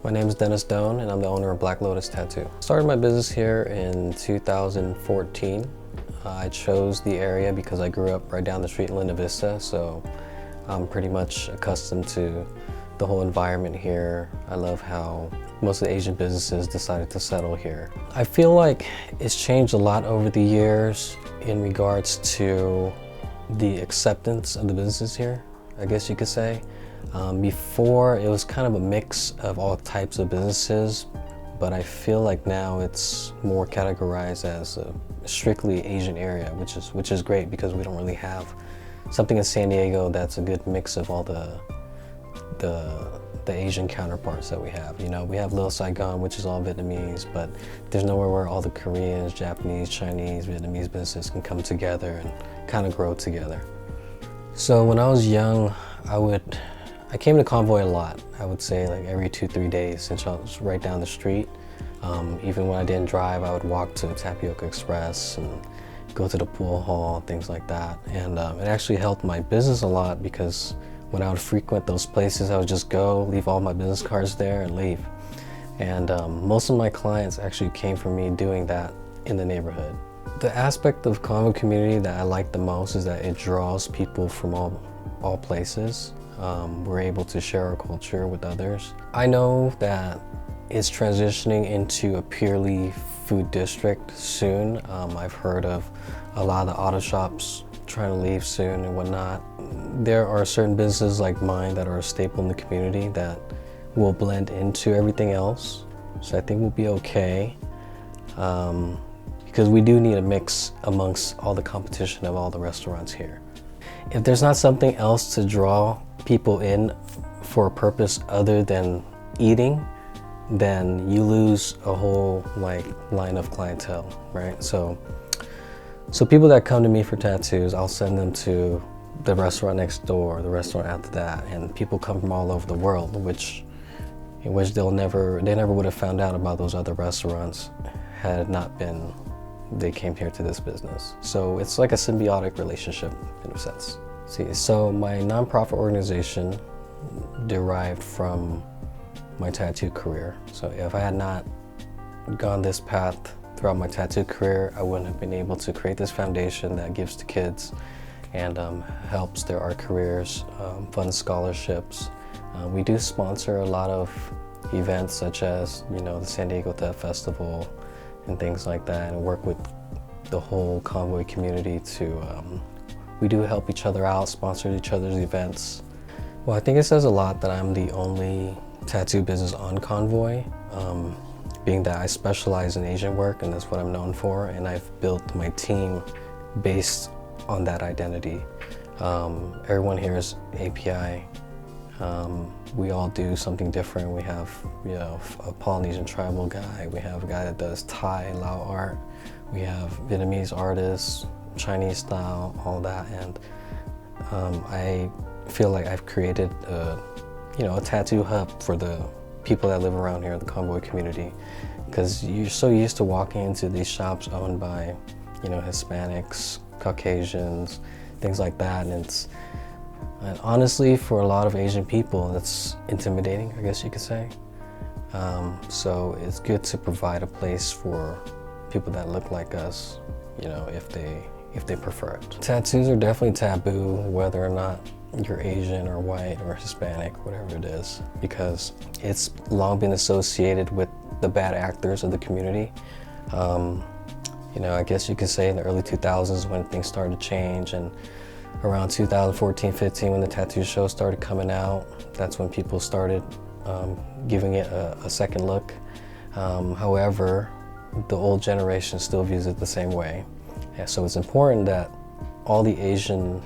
My name is Doan and I'm the owner of Black Lotus Tattoo. Started my business here in 2014. I chose the area because I grew up right down the street in Linda Vista, so I'm pretty much accustomed to the whole environment here. I love how most of the Asian businesses decided to settle here. I feel like it's changed a lot over the years in regards to the acceptance of the businesses here, I guess you could say. Before, it was kind of a mix of all types of businesses, but I feel like now it's more categorized as a strictly Asian area, which is great because we don't really have something in San Diego that's a good mix of all the Asian counterparts that we have. You know, we have Little Saigon, which is all Vietnamese, but there's nowhere where all the Koreans, Japanese, Chinese, Vietnamese businesses can come together and kind of grow together. So when I was young, I came to Convoy a lot. I would say like every 2-3 days, since I was right down the street. Even when I didn't drive, I would walk to Tapioca Express and go to the pool hall, things like that. And it actually helped my business a lot because when I would frequent those places, I would just go, leave all my business cards there and leave. And most of my clients actually came from me doing that in the neighborhood. The aspect of Convoy community that I like the most is that it draws people from all places. We're able to share our culture with others. I know that it's transitioning into a purely food district soon. I've heard of a lot of the auto shops trying to leave soon and whatnot. There are certain businesses like mine that are a staple in the community that will blend into everything else. So I think we'll be okay. Because we do need a mix amongst all the competition of all the restaurants here. If there's not something else to draw people in for a purpose other than eating, then you lose a whole line of clientele, right? So people that come to me for tattoos, I'll send them to the restaurant next door, the restaurant after that, and people come from all over the world, in which they never would have found out about those other restaurants had it not been they came here to this business. So it's like a symbiotic relationship in a sense. See, so my nonprofit organization derived from my tattoo career. So if I had not gone this path throughout my tattoo career, I wouldn't have been able to create this foundation that gives to kids and helps their art careers, funds scholarships. We do sponsor a lot of events such as, you know, the San Diego Deaf Festival and things like that, and work with the whole Convoy community to, we do help each other out, sponsor each other's events. Well, I think it says a lot that I'm the only tattoo business on Convoy, being that I specialize in Asian work and that's what I'm known for, and I've built my team based on that identity. Everyone here is API. We all do something different. We have, you know, a Polynesian tribal guy. We have a guy that does Thai, Lao art. We have Vietnamese artists, Chinese style, all that. And I feel like I've created a tattoo hub for the people that live around here in the Convoy community. Because you're so used to walking into these shops owned by, you know, Hispanics, Caucasians, things like that. And honestly, for a lot of Asian people, that's intimidating, I guess you could say. So it's good to provide a place for people that look like us, you know, if they prefer it. Tattoos are definitely taboo, whether or not you're Asian or white or Hispanic, whatever it is, because it's long been associated with the bad actors of the community. You know, I guess you could say in the early 2000s when things started to change, and around 2014-15 when the tattoo show started coming out, that's when people started giving it a second look. However, the old generation still views it the same way. Yeah, so it's important that all the Asian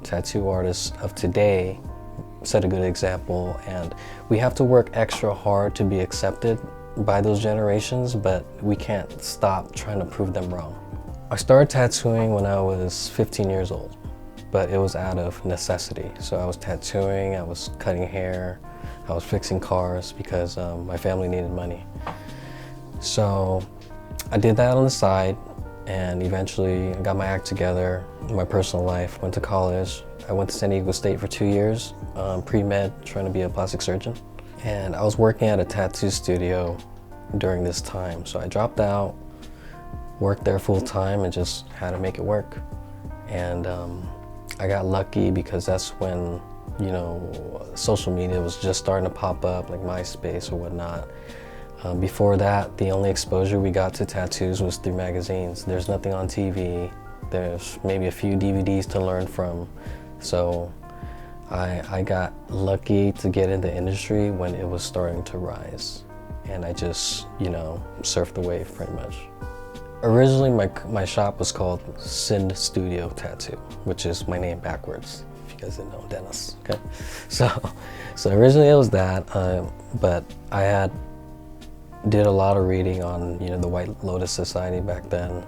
tattoo artists of today set a good example, and we have to work extra hard to be accepted by those generations, but we can't stop trying to prove them wrong. I started tattooing when I was 15 years old. But it was out of necessity. So I was tattooing, I was cutting hair, I was fixing cars because my family needed money. So I did that on the side, and eventually I got my act together in my personal life, went to college. I went to San Diego State for 2 years, pre-med, trying to be a plastic surgeon. And I was working at a tattoo studio during this time. So I dropped out, worked there full time, and just had to make it work. And I got lucky because that's when, you know, social media was just starting to pop up, like MySpace or whatnot. Before that, the only exposure we got to tattoos was through magazines. There's nothing on TV. There's maybe a few DVDs to learn from. So I got lucky to get in the industry when it was starting to rise. And I just, you know, surfed the wave pretty much. Originally, my shop was called Sin Studio Tattoo, which is my name backwards, if you guys didn't know, Dennis, okay? So originally it was that, but I did a lot of reading on, you know, the White Lotus Society back then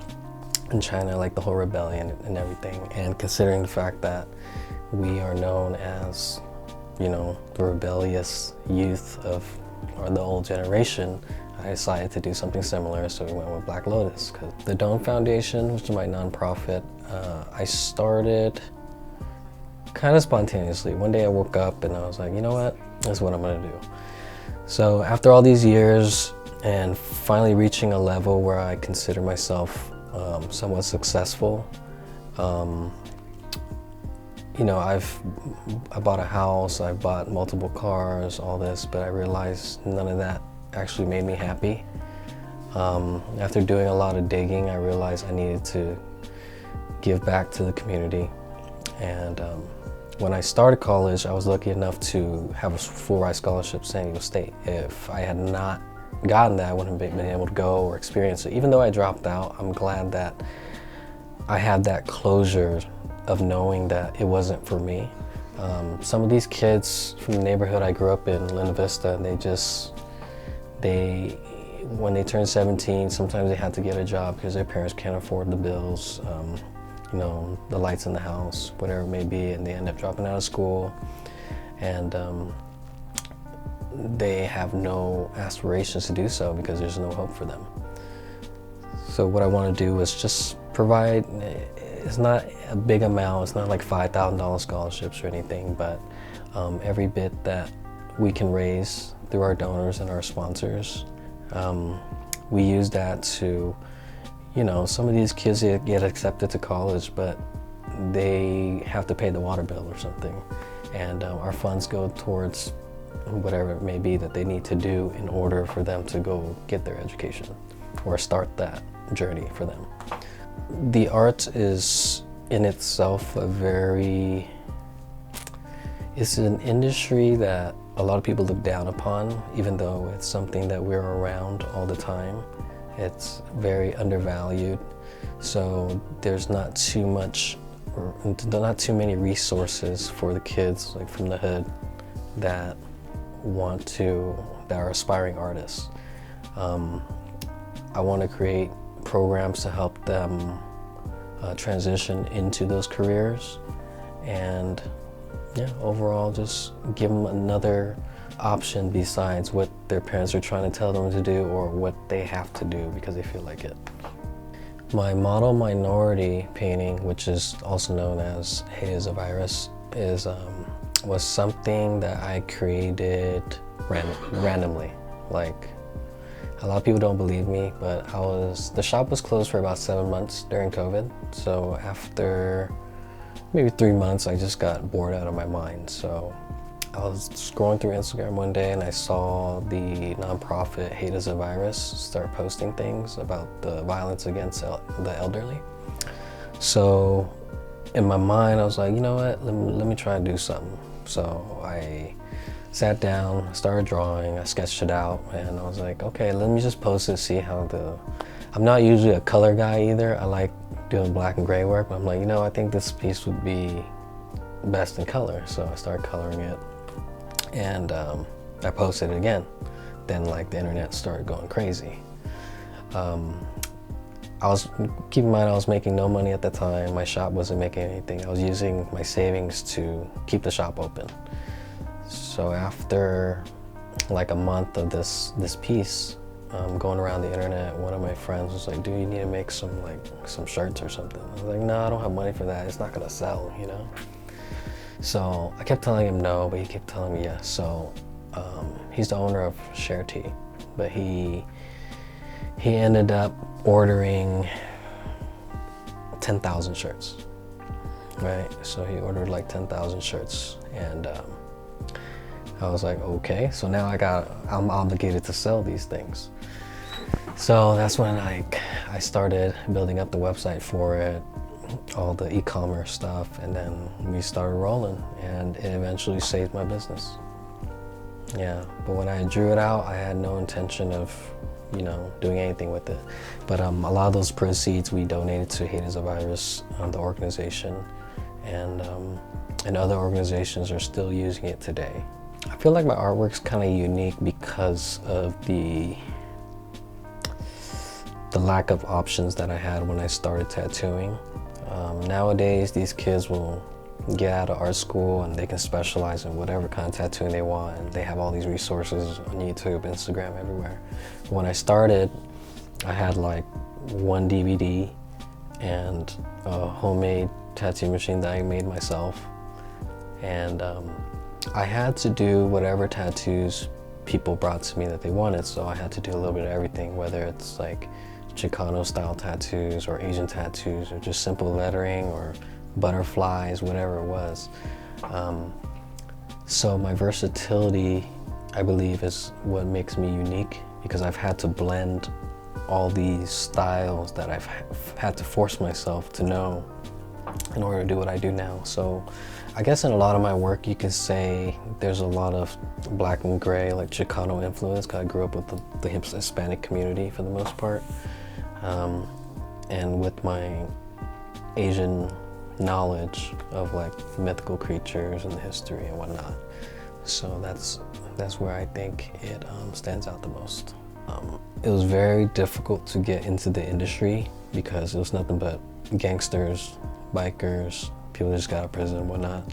in China, like the whole rebellion and everything. And considering the fact that we are known as, you know, the rebellious youth of the old generation, I decided to do something similar, so we went with Black Lotus. Cause the Doan Foundation, which is my nonprofit, I started kind of spontaneously. One day I woke up and I was like, you know what, that's what I'm gonna do. So after all these years and finally reaching a level where I consider myself somewhat successful, you know, I bought a house, I bought multiple cars, all this, but I realized none of that actually made me happy. After doing a lot of digging, I realized I needed to give back to the community. And when I started college, I was lucky enough to have a full-ride scholarship to San Diego State. If I had not gotten that, I wouldn't have been able to go or experience it. Even though I dropped out, I'm glad that I had that closure of knowing that it wasn't for me. Some of these kids from the neighborhood I grew up in, Linda Vista, when they turn 17, sometimes they have to get a job because their parents can't afford the bills, you know, the lights in the house, whatever it may be, and they end up dropping out of school. And they have no aspirations to do so because there's no hope for them. So what I want to do is just provide, it's not a big amount, it's not like $5,000 scholarships or anything, but every bit that we can raise through our donors and our sponsors, we use that to, you know, some of these kids get accepted to college, but they have to pay the water bill or something. And our funds go towards whatever it may be that they need to do in order for them to go get their education or start that journey for them. The art is in itself it's an industry that a lot of people look down upon, even though it's something that we're around all the time. It's very undervalued. So there's not too many resources for the kids, like from the hood, that are aspiring artists. I want to create programs to help them transition into those careers, and yeah, overall just give them another option besides what their parents are trying to tell them to do or what they have to do because they feel like it. My model minority painting, which is also known as Hate is a Virus, was something that I created randomly. Like, a lot of people don't believe me, but the shop was closed for about 7 months during COVID. So after maybe 3 months, I just got bored out of my mind. So I was scrolling through Instagram one day and I saw the nonprofit Hate is a Virus start posting things about the violence against the elderly. So in my mind, I was like, you know what, let me try to do something. So I sat down, started drawing, I sketched it out, and I was like, okay, let me just post it, see how I'm not usually a color guy either. I like doing black and gray work, but I'm like, you know, I think this piece would be best in color. So I started coloring it, and I posted it again. Then like the internet started going crazy. Keep in mind, I was making no money at the time. My shop wasn't making anything. I was using my savings to keep the shop open. So after like a month of this piece, going around the internet, one of my friends was like, dude, you need to make some shirts or something. I was like, no, I don't have money for that. It's not gonna sell, you know? So I kept telling him no, but he kept telling me yes. So He's the owner of Share Tea, but he ended up ordering 10,000 shirts, right? So he ordered like 10,000 shirts, and I was like, okay, so now I'm obligated to sell these things. So that's when I started building up the website for it, all the e-commerce stuff, and then we started rolling, and it eventually saved my business. Yeah, but when I drew it out, I had no intention of, you know, doing anything with it. But a lot of those proceeds we donated to Hate is a Virus, the organization, and other organizations are still using it today. I feel like my artwork's kind of unique because of the lack of options that I had when I started tattooing. Nowadays, these kids will get out of art school and they can specialize in whatever kind of tattooing they want, and they have all these resources on YouTube, Instagram, everywhere. But when I started, I had like one DVD and a homemade tattoo machine that I made myself, and I had to do whatever tattoos people brought to me that they wanted, so I had to do a little bit of everything, whether it's like Chicano style tattoos or Asian tattoos or just simple lettering or butterflies, whatever it was. So my versatility, I believe, is what makes me unique, because I've had to blend all these styles that I've had to force myself to know in order to do what I do now. So I guess in a lot of my work you could say there's a lot of black and gray, like Chicano influence, because I grew up with the Hispanic community for the most part. And with my Asian knowledge of like mythical creatures and the history and whatnot. So that's where I think it stands out the most. It was very difficult to get into the industry because it was nothing but gangsters, bikers, people that just got out of prison and whatnot.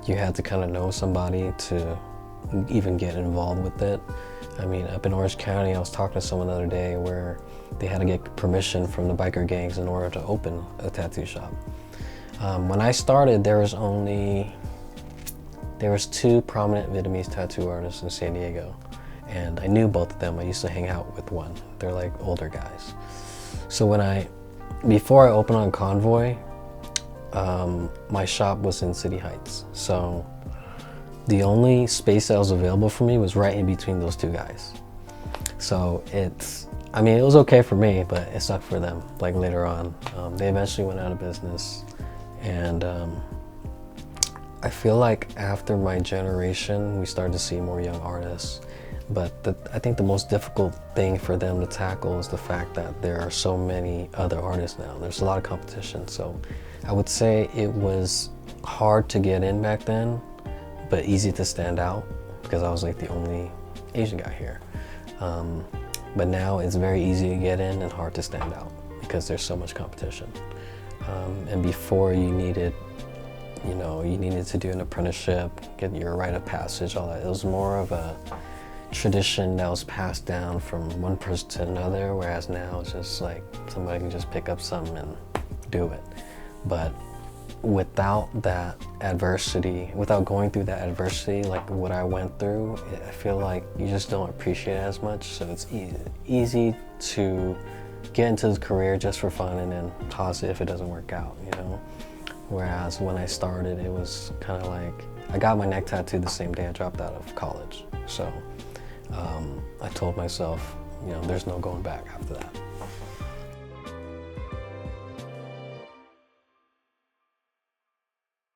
You had to kind of know somebody to even get involved with it. I mean, up in Orange County, I was talking to someone the other day where they had to get permission from the biker gangs in order to open a tattoo shop. When I started, there was two prominent Vietnamese tattoo artists in San Diego, and I knew both of them. I used to hang out with one. They're like older guys. So before I opened on Convoy, my shop was in City Heights. So the only space that was available for me was right in between those two guys. So I mean, it was okay for me, but it sucked for them, like later on. They eventually went out of business. And I feel like after my generation, we started to see more young artists. But I think the most difficult thing for them to tackle is the fact that there are so many other artists now. There's a lot of competition. So I would say it was hard to get in back then, but easy to stand out because I was like the only Asian guy here. But now it's very easy to get in and hard to stand out because there's so much competition. And before you needed to do an apprenticeship, get your rite of passage, all that. It was more of a tradition that was passed down from one person to another, whereas now it's just like somebody can just pick up something and do it. But without that adversity, without going through that adversity, like what I went through, I feel like you just don't appreciate it as much. So it's easy to get into the career just for fun and then toss it if it doesn't work out, you know? Whereas when I started, it was kind of like, I got my neck tattooed the same day I dropped out of college. So I told myself, you know, there's no going back after that.